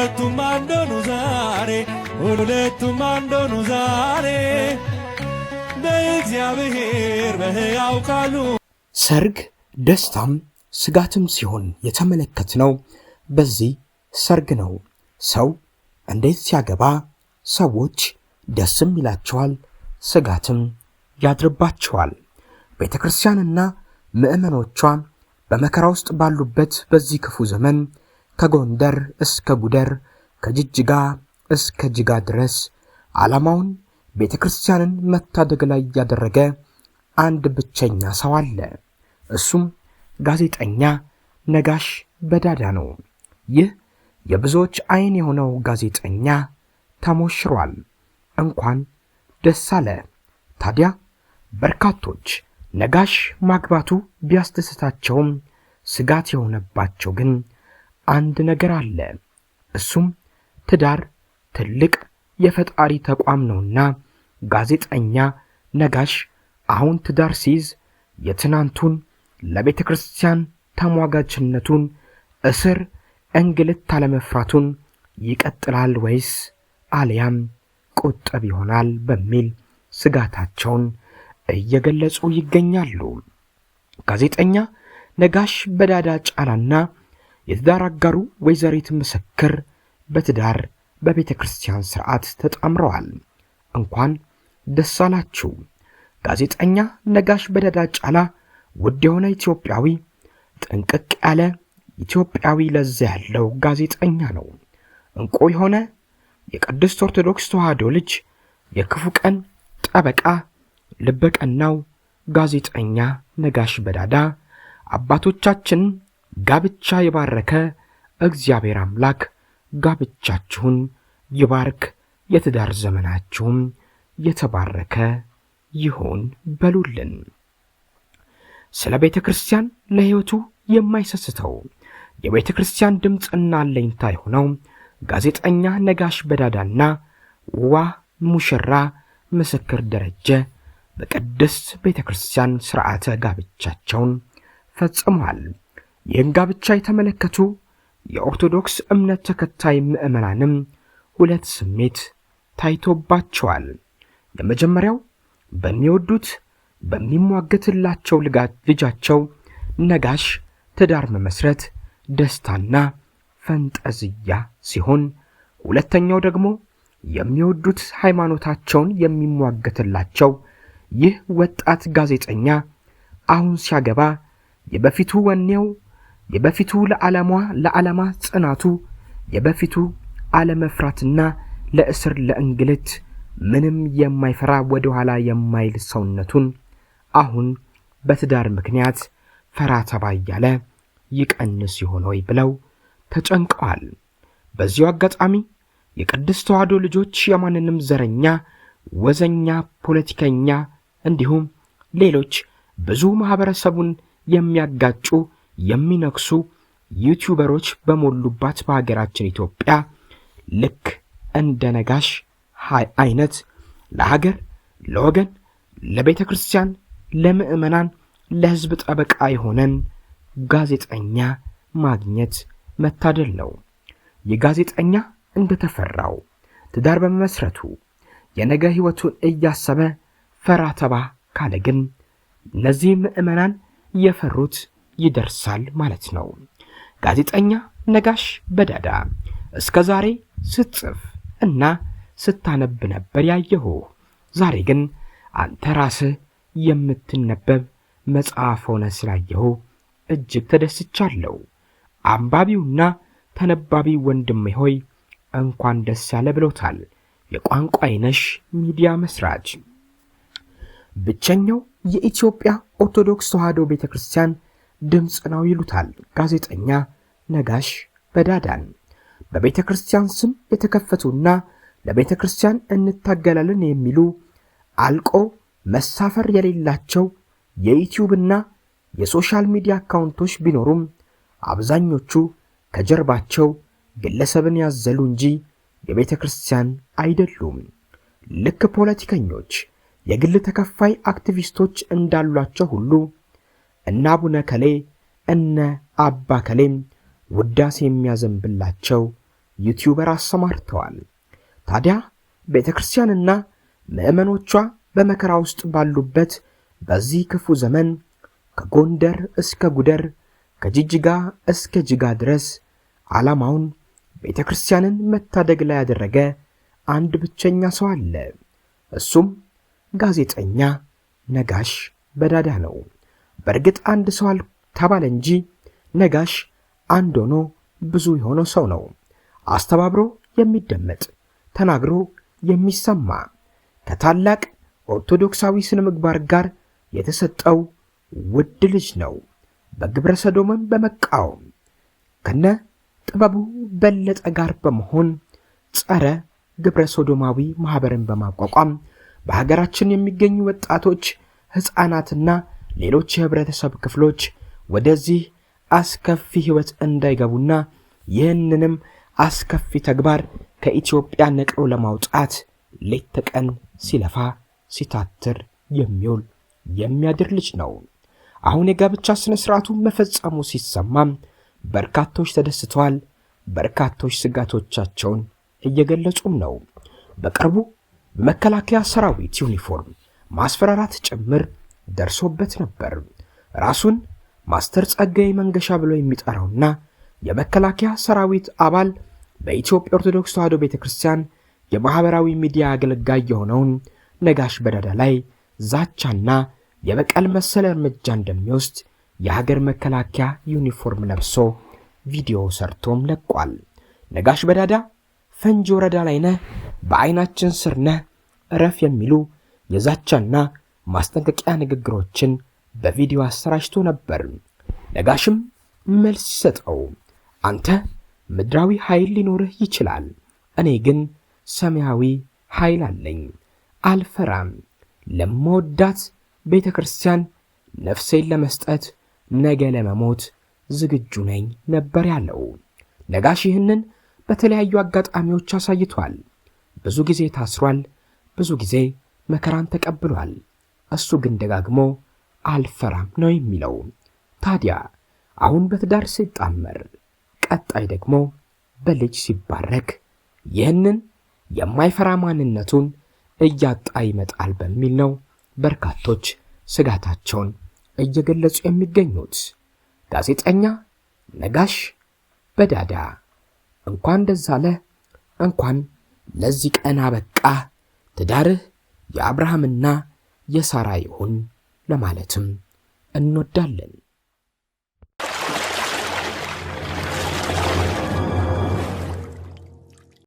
ሁለቱም አንዶኑ ዛሬ ሁለቱም አንዶኑ ዛሬ በእግዚአብሔር በሕያው ቃሉ። ሰርግ ደስታም ስጋትም ሲሆን የተመለከትነው በዚህ ሰርግ ነው። ሰው እንዴት ሲያገባ ሰዎች ደስም ይላቸዋል፣ ስጋትም ያድርባቸዋል። ቤተክርስቲያንና ምእመኖቿ በመከራ ውስጥ ባሉበት በዚህ ክፉ ዘመን ከጎንደር እስከ ጉደር ከጅጅጋ እስከ ጅጋ ድረስ ዓላማውን ቤተክርስቲያንን መታደግ ላይ ያደረገ አንድ ብቸኛ ሰው አለ። እሱም ጋዜጠኛ ነጋሽ በዳዳ ነው። ይህ የብዙዎች አይን የሆነው ጋዜጠኛ ተሞሽሯል። እንኳን ደስ አለ። ታዲያ በርካቶች ነጋሽ ማግባቱ ቢያስደስታቸውም ስጋት የሆነባቸው ግን አንድ ነገር አለ። እሱም ትዳር ትልቅ የፈጣሪ ተቋም ነውና ጋዜጠኛ ነጋሽ አሁን ትዳር ሲይዝ የትናንቱን ለቤተ ክርስቲያን ተሟጋችነቱን እስር እንግልት አለመፍራቱን ይቀጥላል ወይስ አልያም ቁጥብ ይሆናል በሚል ስጋታቸውን እየገለጹ ይገኛሉ። ጋዜጠኛ ነጋሽ በዳዳ ጫላና የትዳር አጋሩ ወይዘሪት ምስክር በትዳር በቤተ ክርስቲያን ሥርዓት ተጣምረዋል። እንኳን ደስ አላችሁ። ጋዜጠኛ ነጋሽ በዳዳ ጫላ ውድ የሆነ ኢትዮጵያዊ፣ ጥንቅቅ ያለ ኢትዮጵያዊ ለዛ ያለው ጋዜጠኛ ነው። እንቁ የሆነ የቅድስት ኦርቶዶክስ ተዋሕዶ ልጅ፣ የክፉ ቀን ጠበቃ፣ ልበቀናው ጋዜጠኛ ነጋሽ በዳዳ አባቶቻችን ጋብቻ የባረከ እግዚአብሔር አምላክ ጋብቻችሁን ይባርክ፣ የትዳር ዘመናችሁም የተባረከ ይሁን በሉልን። ስለ ቤተ ክርስቲያን ለሕይወቱ የማይሰስተው የቤተ ክርስቲያን ድምፅና አለኝታ የሆነው ጋዜጠኛ ነጋሽ በዳዳና ዋ ሙሽራ ምስክር ደረጀ በቅድስት ቤተ ክርስቲያን ሥርዓተ ጋብቻቸውን ፈጽመዋል። ይህን ጋብቻ የተመለከቱ የኦርቶዶክስ እምነት ተከታይ ምዕመናንም ሁለት ስሜት ታይቶባቸዋል። የመጀመሪያው በሚወዱት በሚሟገትላቸው ልጃቸው ነጋሽ ትዳር መመስረት ደስታና ፈንጠዝያ ሲሆን፣ ሁለተኛው ደግሞ የሚወዱት ሃይማኖታቸውን የሚሟገትላቸው ይህ ወጣት ጋዜጠኛ አሁን ሲያገባ የበፊቱ ወኔው፣ የበፊቱ ለዓላማ ጽናቱ፣ የበፊቱ አለመፍራትና ለእስር ለእንግልት ምንም የማይፈራ ወደ ኋላ የማይል ሰውነቱን አሁን በትዳር ምክንያት ፈራ ተባ እያለ ይቀንስ ይሆን ወይ ብለው ተጨንቀዋል። በዚሁ አጋጣሚ የቅድስት ተዋሕዶ ልጆች የማንንም ዘረኛ ወዘኛ ፖለቲከኛ እንዲሁም ሌሎች ብዙ ማህበረሰቡን የሚያጋጩ የሚነክሱ ዩቲዩበሮች በሞሉባት በሀገራችን ኢትዮጵያ ልክ እንደ ነጋሽ አይነት ለሀገር፣ ለወገን፣ ለቤተ ክርስቲያን፣ ለምዕመናን፣ ለሕዝብ ጠበቃ የሆነን ጋዜጠኛ ማግኘት መታደል ነው። የጋዜጠኛ እንደተፈራው ትዳር በመመስረቱ የነገ ሕይወቱን እያሰበ ፈራ ተባ ካለ ግን እነዚህ ምዕመናን የፈሩት ይደርሳል ማለት ነው። ጋዜጠኛ ነጋሽ በዳዳ እስከ ዛሬ ስትጽፍ እና ስታነብ ነበር ያየሁ። ዛሬ ግን አንተ ራስህ የምትነበብ መጽሐፍ ሆነ ስላየሁ እጅግ ተደስቻለሁ። አንባቢውና ተነባቢ ወንድሜ ሆይ እንኳን ደስ ያለ ብሎታል የቋንቋ አይነሽ ሚዲያ መስራች። ብቸኛው የኢትዮጵያ ኦርቶዶክስ ተዋሕዶ ቤተክርስቲያን ድምጽ ነው ይሉታል ጋዜጠኛ ነጋሽ በዳዳን። በቤተክርስቲያን ስም የተከፈቱና ለቤተክርስቲያን እንታገላለን የሚሉ አልቆ መሳፈር የሌላቸው የዩቲዩብና የሶሻል ሚዲያ አካውንቶች ቢኖሩም አብዛኞቹ ከጀርባቸው ግለሰብን ያዘሉ እንጂ የቤተክርስቲያን አይደሉም። ልክ ፖለቲከኞች የግል ተከፋይ አክቲቪስቶች እንዳሏቸው ሁሉ እነ አቡነ ከሌ እነ አባ ከሌም ውዳሴ የሚያዘንብላቸው ዩቲዩበር አሰማርተዋል። ታዲያ ቤተክርስቲያንና ምዕመኖቿ በመከራ ውስጥ ባሉበት በዚህ ክፉ ዘመን ከጎንደር እስከ ጉደር ከጅጅጋ እስከ ጅጋ ድረስ ዓላማውን ቤተክርስቲያንን መታደግ ላይ ያደረገ አንድ ብቸኛ ሰው አለ። እሱም ጋዜጠኛ ነጋሽ በዳዳ ነው። በእርግጥ አንድ ሰው ተባለ እንጂ ነጋሽ አንድ ሆኖ ብዙ የሆነው ሰው ነው። አስተባብሮ የሚደመጥ ተናግሮ የሚሰማ ከታላቅ ኦርቶዶክሳዊ ስነ ምግባር ጋር የተሰጠው ውድ ልጅ ነው። በግብረ ሰዶምን በመቃወም ከነ ጥበቡ በለጠ ጋር በመሆን ጸረ ግብረ ሶዶማዊ ማህበርን በማቋቋም በሀገራችን የሚገኙ ወጣቶች፣ ሕፃናትና ሌሎች የህብረተሰብ ክፍሎች ወደዚህ አስከፊ ህይወት እንዳይገቡና ይህንንም አስከፊ ተግባር ከኢትዮጵያ ነቅሎ ለማውጣት ሌት ተቀን ሲለፋ ሲታትር የሚውል የሚያድር ልጅ ነው። አሁን የጋብቻ ስነ ስርዓቱ መፈጸሙ ሲሰማም በርካቶች ተደስተዋል። በርካቶች ስጋቶቻቸውን እየገለጹም ነው። በቅርቡ በመከላከያ ሰራዊት ዩኒፎርም ማስፈራራት ጭምር ደርሶበት ነበር። ራሱን ማስተር ጸጋዬ መንገሻ ብሎ የሚጠራውና የመከላከያ ሰራዊት አባል በኢትዮጵያ ኦርቶዶክስ ተዋሕዶ ቤተክርስቲያን የማህበራዊ ሚዲያ አገልጋይ የሆነውን ነጋሽ በዳዳ ላይ ዛቻና የበቀል መሰለ እርምጃ እንደሚወስድ የሀገር መከላከያ ዩኒፎርም ለብሶ ቪዲዮ ሰርቶም ለቋል። ነጋሽ በዳዳ ፈንጂ ወረዳ ላይ ነህ፣ በአይናችን ስር ነህ፣ እረፍ የሚሉ የዛቻና ማስጠንቀቂያ ንግግሮችን በቪዲዮ አሰራጭቶ ነበር። ነጋሽም መልስ ሲሰጠው አንተ ምድራዊ ኃይል ሊኖርህ ይችላል፣ እኔ ግን ሰማያዊ ኃይል አለኝ፣ አልፈራም፣ ለመወዳት ቤተ ክርስቲያን ነፍሴን ለመስጠት ነገ ለመሞት ዝግጁ ነኝ ነበር ያለው። ነጋሽ ይህንን በተለያዩ አጋጣሚዎች አሳይቷል። ብዙ ጊዜ ታስሯል፣ ብዙ ጊዜ መከራን ተቀብሏል። እሱ ግን ደጋግሞ አልፈራም ነው የሚለው። ታዲያ አሁን በትዳር ሲጣመር፣ ቀጣይ ደግሞ በልጅ ሲባረክ ይህንን የማይፈራ ማንነቱን እያጣ ይመጣል በሚል ነው በርካቶች ስጋታቸውን እየገለጹ የሚገኙት። ጋዜጠኛ ነጋሽ በዳዳ እንኳን ደስ አለህ፣ እንኳን ለዚህ ቀን አበቃ፣ ትዳርህ የአብርሃምና የሳራ ይሁን ለማለትም እንወዳለን።